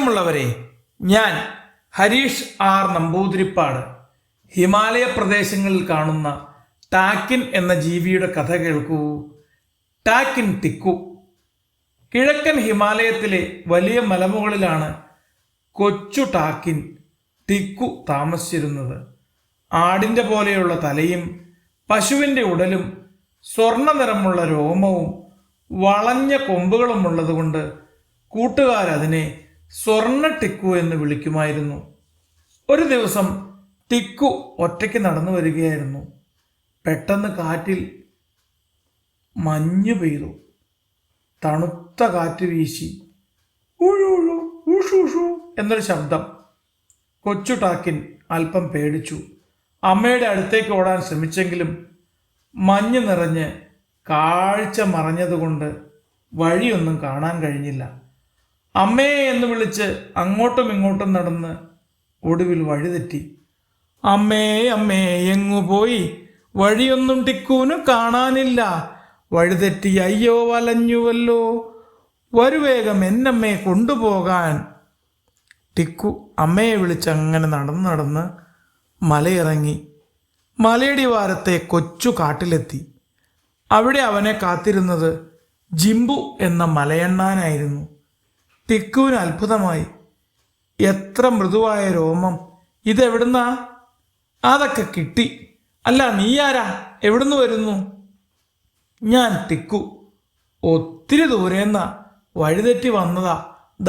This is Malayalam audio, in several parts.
പ്രിയമുള്ളവരെ, ഞാൻ ഹരീഷ് ആർ നമ്പൂതിരിപ്പാട് ഹിമാലയ പ്രദേശങ്ങളിൽ കാണുന്ന ടാക്കിൻ എന്ന ജീവിയുടെ കഥ കേൾക്കൂ. ടാക്കിൻ ടിക്കു. കിഴക്കൻ ഹിമാലയത്തിലെ വലിയ മലമുകളിലാണ് കൊച്ചു ടാക്കിൻ ടിക്കു താമസിച്ചിരുന്നത്. ആടിൻ്റെ പോലെയുള്ള തലയും പശുവിൻ്റെ ഉടലും സ്വർണ്ണ നിറമുള്ള രോമവും വളഞ്ഞ കൊമ്പുകളും ഉള്ളതുകൊണ്ട് കൂട്ടുകാരതിനെ സ്വർണ്ണ ടിക്കു എന്ന് വിളിക്കുമായിരുന്നു. ഒരു ദിവസം ടിക്കു ഒറ്റയ്ക്ക് നടന്നു വരികയായിരുന്നു. പെട്ടെന്ന് കാറ്റിൽ മഞ്ഞു പെയ്തു. തണുത്ത കാറ്റ് വീശി ഊഷു എന്നൊരു ശബ്ദം. കൊച്ചു ടാക്കിൻ അല്പം പേടിച്ചു. അമ്മയുടെ അടുത്തേക്ക് ഓടാൻ ശ്രമിച്ചെങ്കിലും മഞ്ഞ് നിറഞ്ഞ് കാഴ്ച മറഞ്ഞതുകൊണ്ട് വഴിയൊന്നും കാണാൻ കഴിഞ്ഞില്ല. അമ്മേ എന്ന് വിളിച്ച് അങ്ങോട്ടും ഇങ്ങോട്ടും നടന്ന് ഒടുവിൽ വഴിതെറ്റി. അമ്മേ അമ്മേ എങ്ങു പോയി, വഴിയൊന്നും ടിക്കുവിന് കാണാനില്ല, വഴിതെറ്റി അയ്യോ വലഞ്ഞുവല്ലോ, വരുവേഗം എന്നമ്മയെ കൊണ്ടുപോകാൻ. ടിക്കു അമ്മയെ വിളിച്ച് അങ്ങനെ നടന്ന് മലയിറങ്ങി മലയടിവാരത്തെ കൊച്ചു കാട്ടിലെത്തി. അവിടെ അവനെ കാത്തിരുന്നത് ജിംബു എന്ന മലയണ്ണാനായിരുന്നു. ടിക്കുവിന് അത്ഭുതമായി. എത്ര മൃദുവായ രോമം, ഇതെവിടുന്നാ? അതൊക്കെ കിട്ടി. അല്ല, നീയാരാ? എവിടുന്ന് വരുന്നു? ഞാൻ ടിക്കു, ഒത്തിരി ദൂരേന്നാ, വഴിതെറ്റി വന്നതാ,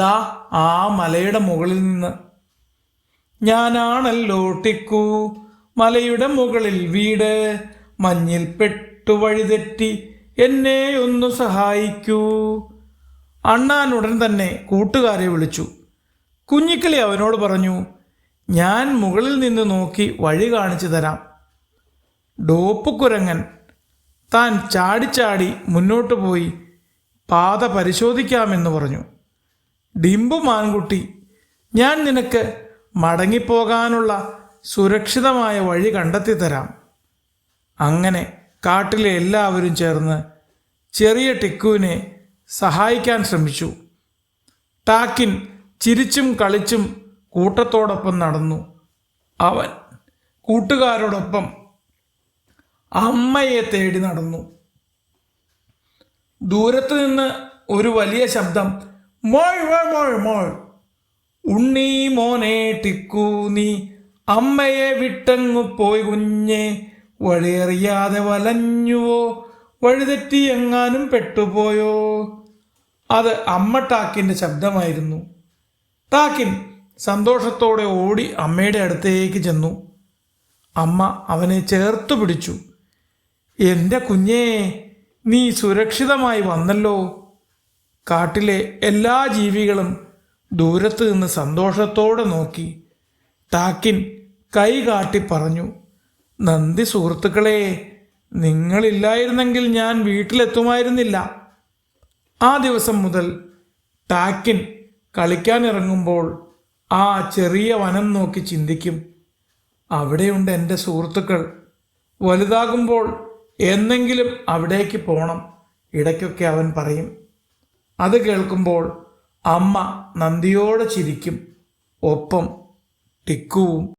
ദാ ആ മലയുടെ മുകളിൽ നിന്ന്. ഞാനാണല്ലോ ടിക്കു, മലയുടെ മുകളിൽ വീട്, മഞ്ഞിൽ പെട്ടു വഴിതെറ്റി എന്നെ ഒന്ന് സഹായിക്കൂ. അണ്ണാൻ ഉടൻ തന്നെ കൂട്ടുകാരെ വിളിച്ചു. കുഞ്ഞിക്കിളി അവനോട് പറഞ്ഞു, ഞാൻ മുകളിൽ നിന്ന് നോക്കി വഴി കാണിച്ചു തരാം. ഡോപ്പുകുരങ്ങൻ താൻ ചാടിച്ചാടി മുന്നോട്ട് പോയി പാത പരിശോധിക്കാമെന്ന് പറഞ്ഞു. ഡിംബു മാൻകുട്ടി, ഞാൻ നിനക്ക് മടങ്ങിപ്പോകാനുള്ള സുരക്ഷിതമായ വഴി കണ്ടെത്തി തരാം. അങ്ങനെ കാട്ടിലെ എല്ലാവരും ചേർന്ന് ചെറിയ ടിക്കുവിനെ സഹായിക്കാൻ ശ്രമിച്ചു. ടാക്കിൻ ചിരിച്ചും കളിച്ചും കൂട്ടത്തോടൊപ്പം നടന്നു. അവൻ കൂട്ടുകാരോടൊപ്പം അമ്മയെ തേടി നടന്നു. ദൂരത്ത് നിന്ന് ഒരു വലിയ ശബ്ദം, മോയ് മോയ് മോയ്. ഉണ്ണി മോനെ ടിക്കു, നീ അമ്മയെ വിട്ടങ്ങു പോയി കുഞ്ഞെ, വഴിയറിയാതെ വലഞ്ഞുവോ, വഴിതെറ്റി എങ്ങാനും പെട്ടുപോയോ? അത് അമ്മ ടാക്കിൻ്റെ ശബ്ദമായിരുന്നു. ടാക്കിൻ സന്തോഷത്തോടെ ഓടി അമ്മയുടെ അടുത്തേക്ക് ചെന്നു. അമ്മ അവനെ ചേർത്തു പിടിച്ചു. എൻ്റെ കുഞ്ഞേ, നീ സുരക്ഷിതമായി വന്നല്ലോ. കാട്ടിലെ എല്ലാ ജീവികളും ദൂരത്ത് നിന്ന് സന്തോഷത്തോടെ നോക്കി. ടാക്കിൻ കൈ കാട്ടി പറഞ്ഞു, നന്ദി സുഹൃത്തുക്കളെ, നിങ്ങളില്ലായിരുന്നെങ്കിൽ ഞാൻ വീട്ടിലെത്തുമായിരുന്നില്ല. ആ ദിവസം മുതൽ ടാക്കിൻ കളിക്കാനിറങ്ങുമ്പോൾ ആ ചെറിയ വനം നോക്കി ചിന്തിക്കും, അവിടെയുണ്ട് എൻ്റെ സുഹൃത്തുക്കൾ, വലുതാകുമ്പോൾ എന്നെങ്കിലും അവിടേക്ക് പോകണം, ഇടയ്ക്കൊക്കെ അവൻ പറയും. അത് കേൾക്കുമ്പോൾ അമ്മ നന്ദിയോടെ ചിരിക്കും, ഒപ്പം ടിക്കുവും.